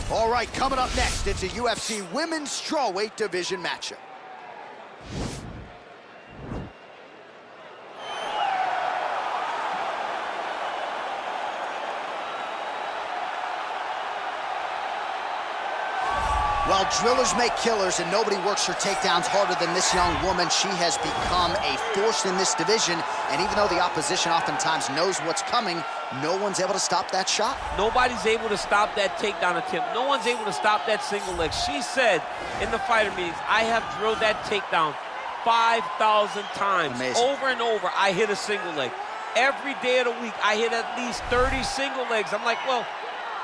All right, coming up next, it's a UFC Women's Strawweight Division matchup. Well, drillers make killers, and nobody works her takedowns harder than this young woman. She has become a force in this division, and even though the opposition oftentimes knows what's coming, no one's able to stop that shot. Nobody's able to stop that takedown attempt. No one's able to stop that single leg. She said in the fighter meetings, I have drilled that takedown 5,000 times. Amazing. Over and over, I hit a single leg. Every day of the week, I hit at least 30 single legs. I'm like, well,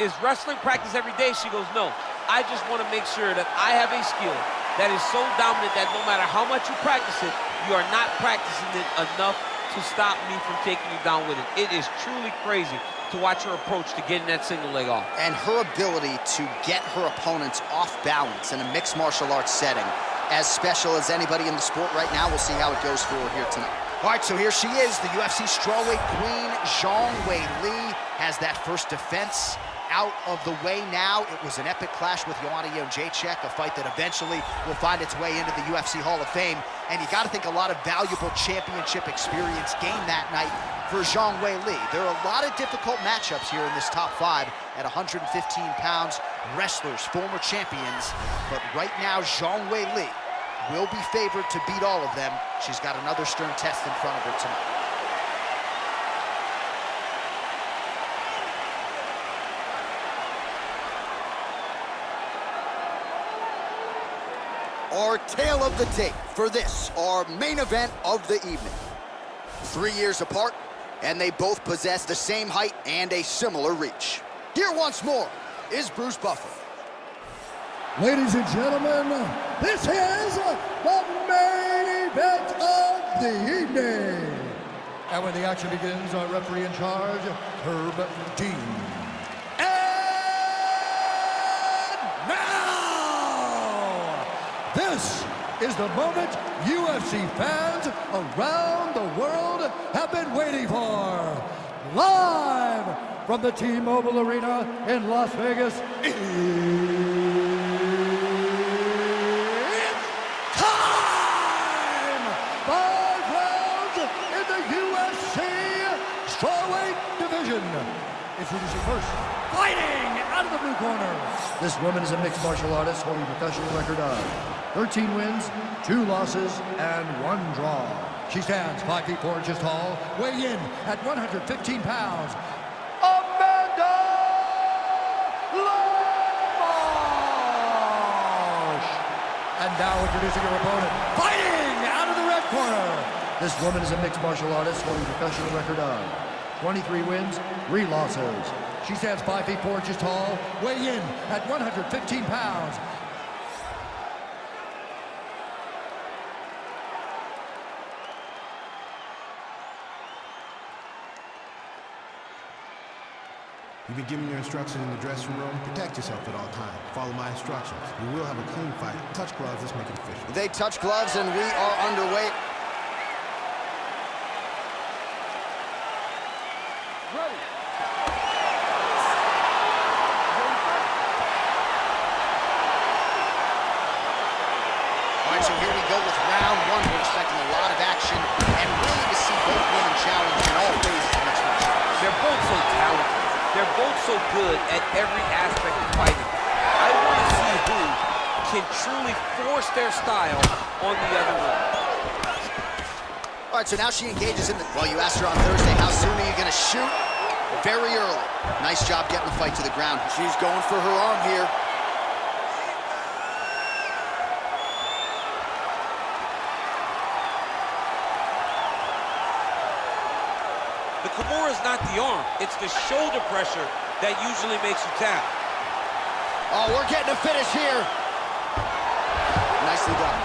is wrestling practice every day? She goes, no. I just want to make sure that I have a skill that is so dominant that no matter how much you practice it, you are not practicing it enough to stop me from taking you down with it. It is truly crazy to watch her approach to getting that single leg off. And her ability to get her opponents off balance in a mixed martial arts setting, as special as anybody in the sport right now. We'll see how it goes for her here tonight. All right, so here she is, the UFC strawweight queen, Zhang Weili, has that first defense out of the way now. It was an epic clash with Joanna Jędrzejczyk, a fight that eventually will find its way into the UFC Hall of Fame. And you got to think a lot of valuable championship experience gained that night for Zhang Weili. There are a lot of difficult matchups here in this top 5 at 115 pounds, wrestlers, former champions. But right now, Zhang Weili will be favored to beat all of them. She's got another stern test in front of her tonight. Our tale of the tape for this, our main event of the evening. 3 years apart, and they both possess the same height and a similar reach. Here once more is Bruce Buffer. Ladies and gentlemen, this is the main event of the evening. And when the action begins, our referee in charge, Herb Dean. This is the moment UFC fans around the world have been waiting for. Live from the T-Mobile Arena in Las Vegas, it's time! 5 rounds in the UFC strawweight division. Introducing first, fighting out of the blue corner. This woman is a mixed martial artist holding a professional record of 13 wins, 2 losses, and 1 draw. She stands 5 feet 4 inches tall, weigh in at 115 pounds. Amanda Lemus! And now introducing her opponent, fighting out of the red corner. This woman is a mixed martial artist holding a professional record of 23 wins, 3 losses. She stands 5 feet 4 inches tall, weigh in at 115 pounds. You've been given your instructions in the dressing room. Protect yourself at all times. Follow my instructions. We will have a clean fight. Touch gloves, let's make it official. They touch gloves and we are underway. Ready. All right, so here we go with round 1. We're expecting a lot of action and really to see both women challenge in all phases of mixed martial arts. They're both so talented. They're both so good at every aspect of fighting. I want to see who can truly force their style on the other one. All right, so now she engages in the... Well, you asked her on Thursday, how soon are you going to shoot? Very early. Nice job getting the fight to the ground. She's going for her arm here. The Kimura is not the arm. It's the shoulder pressure that usually makes you tap. Oh, we're getting a finish here. Nicely done.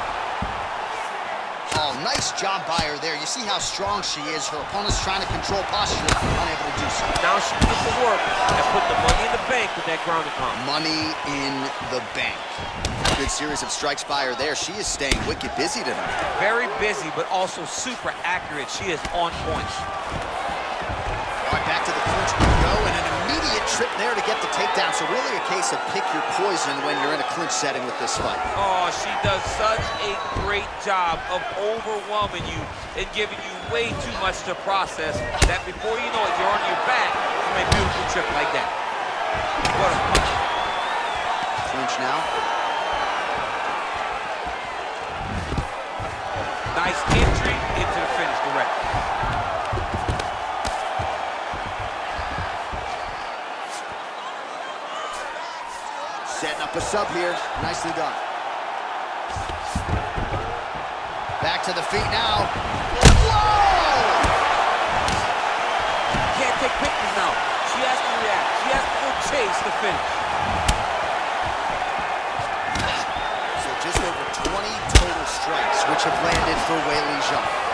Oh, nice job by her there. You see how strong she is. Her opponent's trying to control posture, unable to do so. Now she gets to work and put the money in the bank with that ground and pound. Money in the bank. Good series of strikes by her there. She is staying wicked busy tonight. Very busy, but also super accurate. She is on point. All right, back to the clinch we go, and an immediate trip there to get the takedown. So really a case of pick your poison when you're in a clinch setting with this fight. Oh, she does such a great job of overwhelming you and giving you way too much to process that before you know it, you're on your back from a beautiful trip like that. What a punch. Clinch now. Nice entry into the finish, direct. Setting up a sub here. Nicely done. Back to the feet now. Whoa! Can't take pictures now. She has to react. She has to go chase the finish. So just over 20 total strikes, which have landed for Weili Zhang.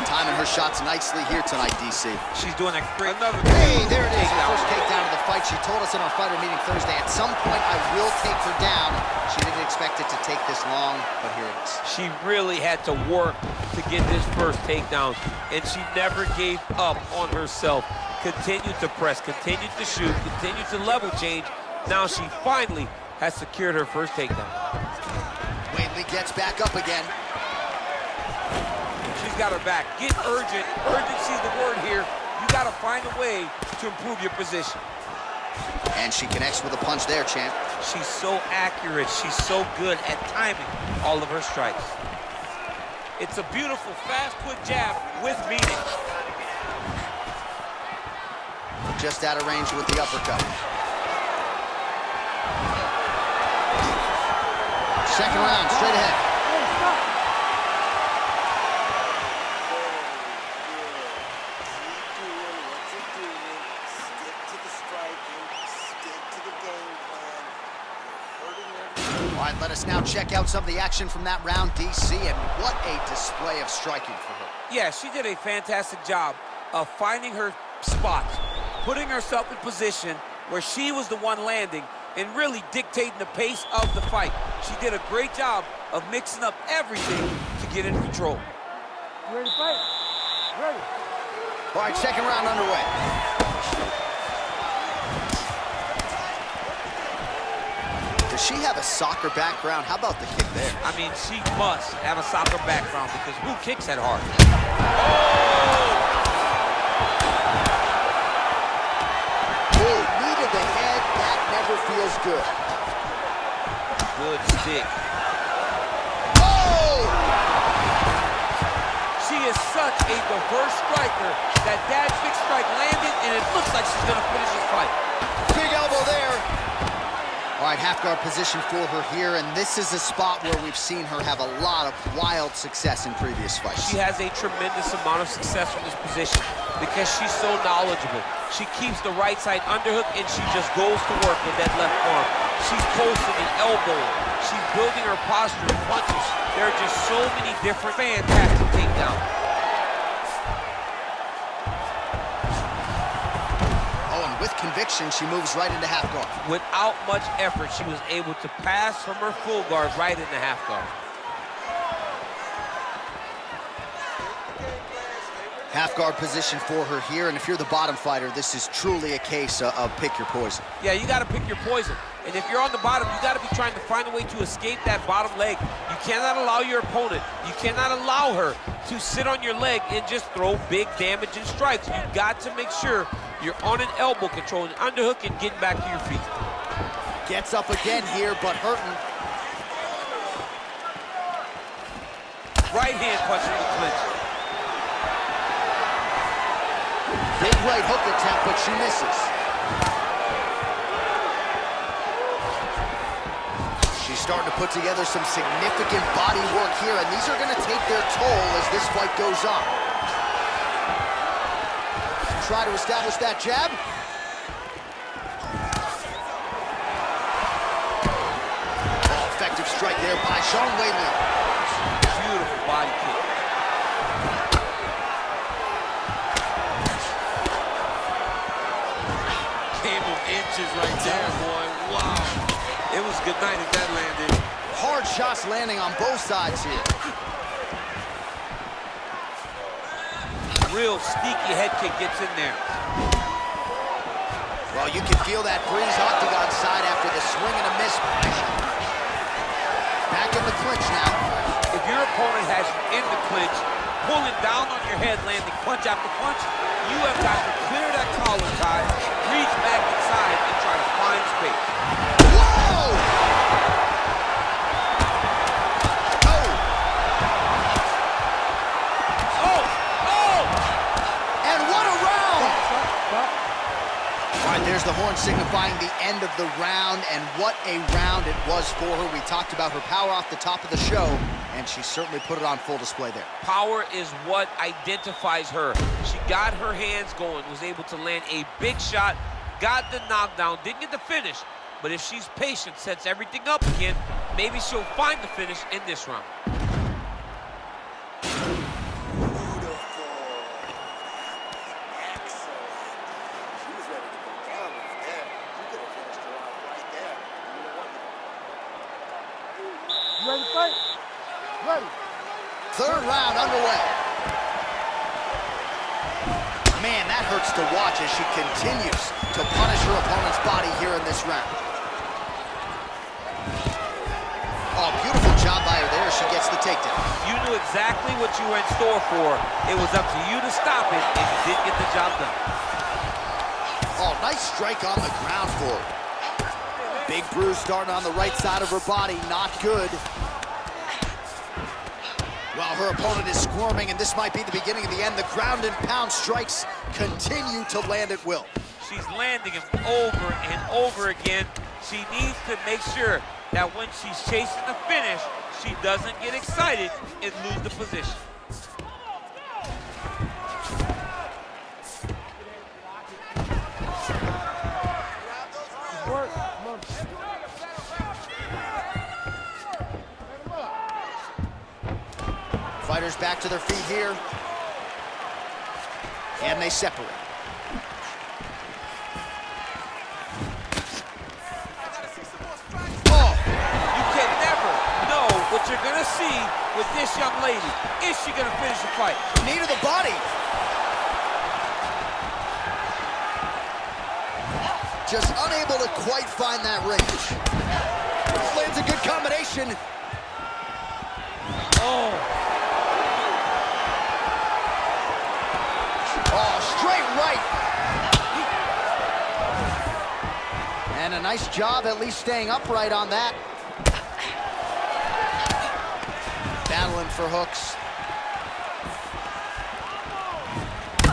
Timing her shots nicely here tonight, DC. She's doing a great. Another Hey, there it is. Her first takedown of the fight. She told us in our fighter meeting Thursday, at some point I will take her down. She didn't expect it to take this long, but here it is. She really had to work to get this first takedown, and she never gave up on herself. Continued to press, continued to shoot, continued to level change. Now she finally has secured her first takedown. Weili gets back up again. She's got her back. Get urgent. Urgency is the word here. You got to find a way to improve your position. And she connects with a punch there, champ. She's so accurate. She's so good at timing all of her strikes. It's a beautiful, fast, quick jab with meaning. Just out of range with the uppercut. Second round, straight ahead. All right, let us now check out some of the action from that round, DC, and what a display of striking for her. Yeah, she did a fantastic job of finding her spots, putting herself in position where she was the one landing and really dictating the pace of the fight. She did a great job of mixing up everything to get in control. You ready to fight? Ready. All right, second round underway. Does she have a soccer background? How about the kick there? I mean, she must have a soccer background because who kicks that hard? Oh, knee to the head, that never feels good. Good stick. Oh! She is such a diverse striker that big strike landed, and it looks like she's gonna finish this fight. Big elbow there. All right, half guard position for her here, and this is a spot where we've seen her have a lot of wild success in previous fights. She has a tremendous amount of success from this position because she's so knowledgeable. She keeps the right side underhook, and she just goes to work with that left arm. She's posting an elbow. She's building her posture and punches. There are just so many different fantastic takedowns. With conviction, she moves right into half guard. Without much effort, she was able to pass from her full guard right into half guard. Half guard position for her here, and if you're the bottom fighter, this is truly a case of pick your poison. Yeah, you got to pick your poison. And if you're on the bottom, you got to be trying to find a way to escape that bottom leg. You cannot allow your opponent, you cannot allow her to sit on your leg and just throw big damaging strikes. You got to make sure you're on an elbow, controlling an underhook and getting back to your feet. Gets up again here, but hurting. Right hand punch in the clinch. Big right hook attempt, but she misses. She's starting to put together some significant body work here, and these are going to take their toll as this fight goes on. Try to establish that jab. Oh, effective strike there by Zhang Weili. Beautiful body kick. Came of inches right there, boy. Wow. It was good night if that landed. Hard shots landing on both sides here. Real sneaky head kick gets in there. Well, you can feel that breeze octagon side after the swing and a miss. Back in the clinch now. If your opponent has you in the clinch, pulling down on your head, landing punch after punch, you have got to clear that collar tie, reach back inside, and try to find space. Whoa! There's the horn signifying the end of the round, and what a round it was for her. We talked about her power off the top of the show, and she certainly put it on full display there. Power is what identifies her. She got her hands going, was able to land a big shot, got the knockdown, didn't get the finish, but if she's patient, sets everything up again, maybe she'll find the finish in this round. Ready to fight? Ready. Third round underway. Man, that hurts to watch as she continues to punish her opponent's body here in this round. Oh, beautiful job by her there. She gets the takedown. You knew exactly what you were in store for. It was up to you to stop it, and you did get the job done. Oh, nice strike on the ground for her. Big bruise starting on the right side of her body, not good. While her opponent is squirming, and this might be the beginning of the end, the ground and pound strikes continue to land at will. She's landing them over and over again. She needs to make sure that when she's chasing the finish, she doesn't get excited and lose the position. Fighters back to their feet here. And they separate. Oh, you can never know what you're gonna see with this young lady. Is she gonna finish the fight? Knee to the body. Just unable to quite find that range. Lands a good combination. Oh. Oh, straight right. And a nice job at least staying upright on that. Battling for hooks.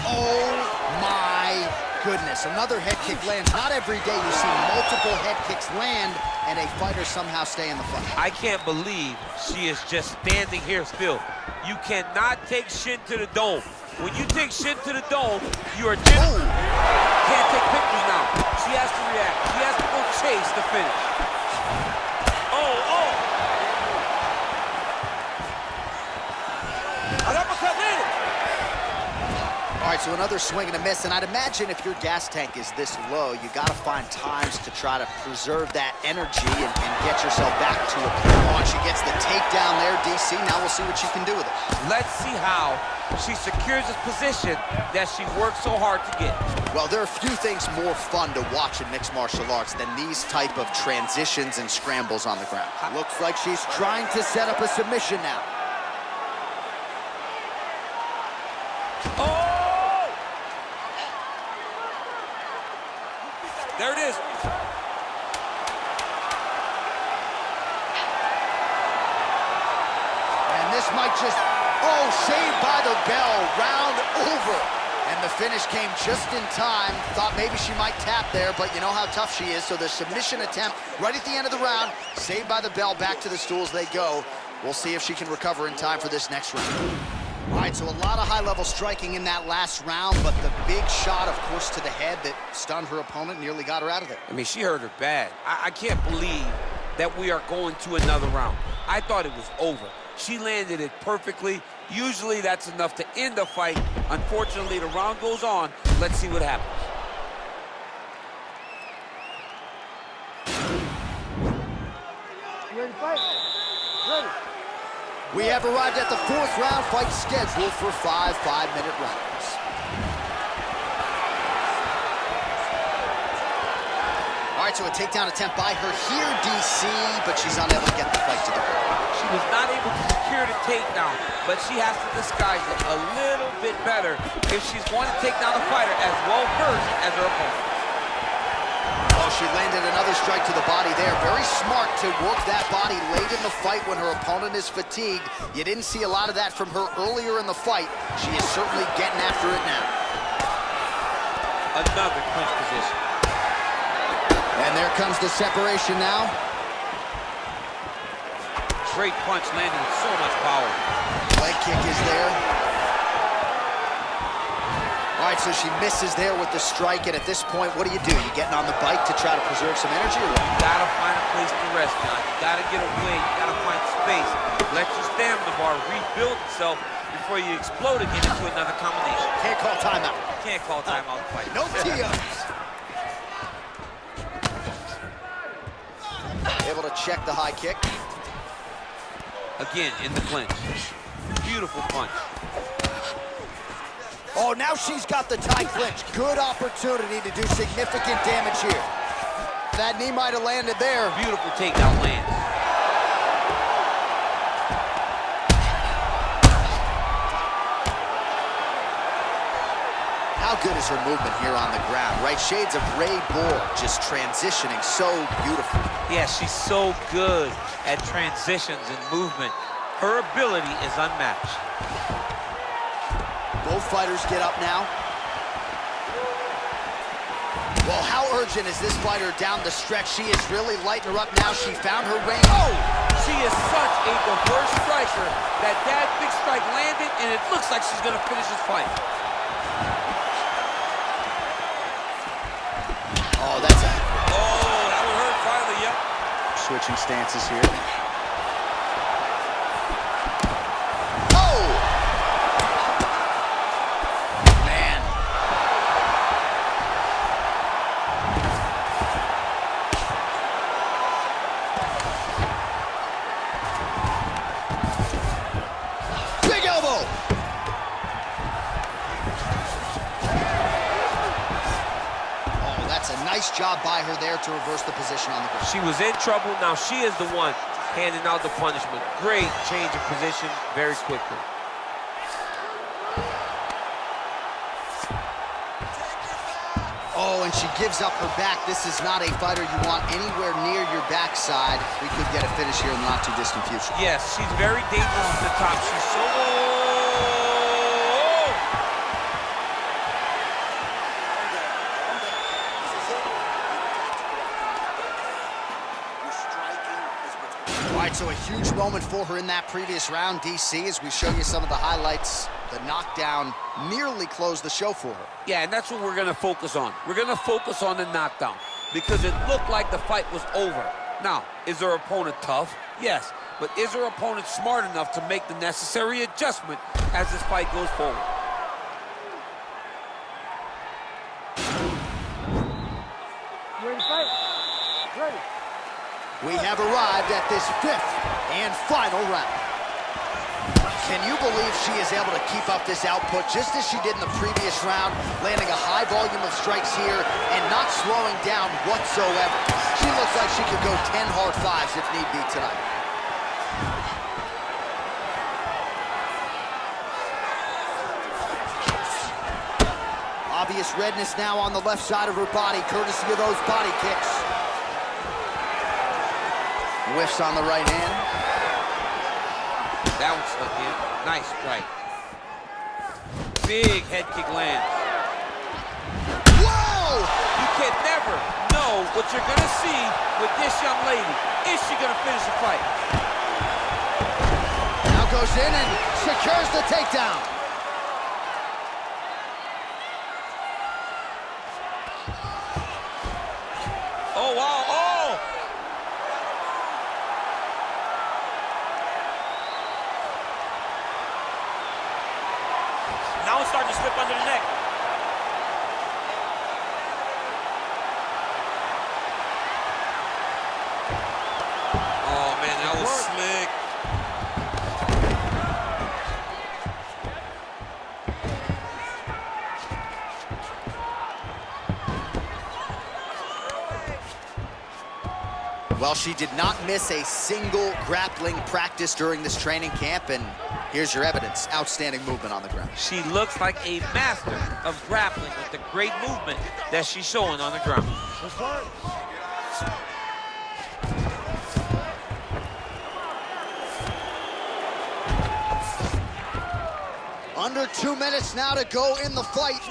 Oh my goodness, another head kick lands. Not every day you see multiple head kicks land and a fighter somehow stay in the fight. I can't believe she is just standing here still. You cannot take shin to the dome. When you take shin to the dome, you are just can't take pictures now. She has to react. She has to go chase the finish. Oh. All right, so another swing and a miss, and I'd imagine if your gas tank is this low, you gotta find times to try to preserve that energy and get yourself back to it. Oh, and she gets the takedown there, DC. Now we'll see what she can do with it. Let's see how she secures this position that she worked so hard to get. Well, there are few things more fun to watch in mixed martial arts than these type of transitions and scrambles on the ground. Looks like she's trying to set up a submission now. Oh! There it is. And this might just, saved by the bell, round over. And the finish came just in time. Thought maybe she might tap there, but you know how tough she is. So the submission attempt right at the end of the round, saved by the bell, back to the stools they go. We'll see if she can recover in time for this next round. All right, so a lot of high-level striking in that last round, but the big shot, of course, to the head that stunned her opponent, nearly got her out of there. I mean, she hurt her bad. I can't believe that we are going to another round. I thought it was over. She landed it perfectly. Usually that's enough to end a fight. Unfortunately, the round goes on. Let's see what happens. You ready to fight? Ready. We have arrived at the fourth round, fight scheduled for 5 5-minute rounds. right, so a takedown attempt by her here, DC, but she's unable to get the fight to the ground. She was not able to secure the takedown, but she has to disguise it a little bit better if she's going to take down the fighter as well versed as her opponent. Oh, she landed another strike to the body there. Very smart to work that body late in the fight when her opponent is fatigued. You didn't see a lot of that from her earlier in the fight. She is certainly getting after it now. Another clinch position. And there comes the separation now. Great punch landed with so much power. Leg kick is there. All right, so she misses there with the strike, and at this point, what do? You getting on the bike to try to preserve some energy, or what? You gotta find a place to rest, John. You gotta get away, you gotta find space. Let your stamina bar rebuild itself before you explode again into another combination. Can't call timeout. Can't call timeout the fight. No TOs. Able to check the high kick. Again, in the clinch. Beautiful punch. Oh, now she's got the tie clinch. Good opportunity to do significant damage here. That knee might have landed there. Beautiful takedown lands. How good is her movement here on the ground, right? Shades of Ray Borg, just transitioning so beautifully. Yeah, she's so good at transitions and movement. Her ability is unmatched. Both fighters get up now. Well, how urgent is this fighter down the stretch? She is really lighting her up now. She found her range. Oh, she is such a diverse striker that big strike landed, and it looks like she's gonna finish this fight. Oh, that's a... Oh, that would hurt finally, yep. Switching stances here. Nice job by her there to reverse the position on the ground. She was in trouble. Now she is the one handing out the punishment. Great change of position very quickly. Oh, and she gives up her back. This is not a fighter you want anywhere near your backside. We could get a finish here in the not-too-distant future. Yes, she's very dangerous at the top. She's so... So a huge moment for her in that previous round, DC, as we show you some of the highlights. The knockdown nearly closed the show for her. Yeah, and that's what we're gonna focus on. We're gonna focus on the knockdown because it looked like the fight was over. Now, is her opponent tough? Yes, but is her opponent smart enough to make the necessary adjustment as this fight goes forward? You ready to fight? Ready. We have arrived at this fifth and final round. Can you believe she is able to keep up this output just as she did in the previous round, landing a high volume of strikes here and not slowing down whatsoever? She looks like she could go 10 hard fives if need be tonight. Obvious redness now on the left side of her body, courtesy of those body kicks. Whiffs on the right hand. That one slipped in. Nice strike. Big head kick lands. Whoa! You can never know what you're gonna see with this young lady. Is she gonna finish the fight? Now goes in and secures the takedown. Oh, wow, oh! Now it's starting to slip under the neck. Oh, man, that was slick. Well, she did not miss a single grappling practice during this training camp, and here's your evidence. Outstanding movement on the ground. She looks like a master of grappling with the great movement that she's showing on the ground. Under 2 minutes now to go in the fight.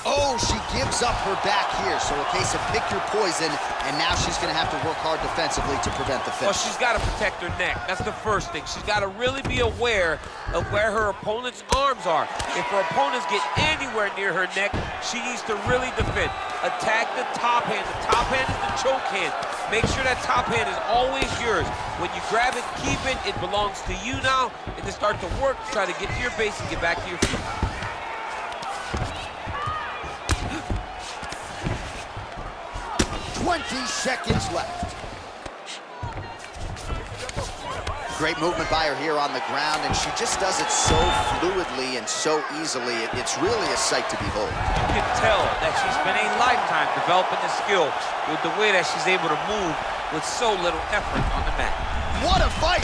Oh, she gives up her back here. So a case of pick your poison, and now she's gonna have to work hard defensively to prevent the finish. Well, she's gotta protect her neck. That's the first thing. She's gotta really be aware of where her opponent's arms are. If her opponents get anywhere near her neck, she needs to really defend. Attack the top hand. The top hand is the choke hand. Make sure that top hand is always yours. When you grab it, keep it. It belongs to you now. And then start to work, try to get to your base and get back to your feet. 20 seconds left. Great movement by her here on the ground, and she just does it so fluidly and so easily. It's really a sight to behold. You can tell that she spent a lifetime developing the skill with the way that she's able to move with so little effort on the mat. What a fight!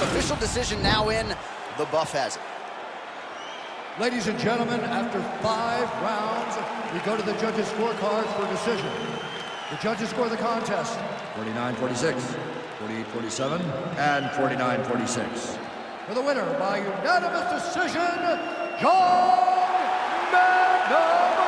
Official decision now in. The buff has it. Ladies and gentlemen, after 5 rounds, we go to the judges' scorecards for decision. The judges score the contest 49-46, 48-47, and 49-46. For the winner by unanimous decision, Zhang Weili.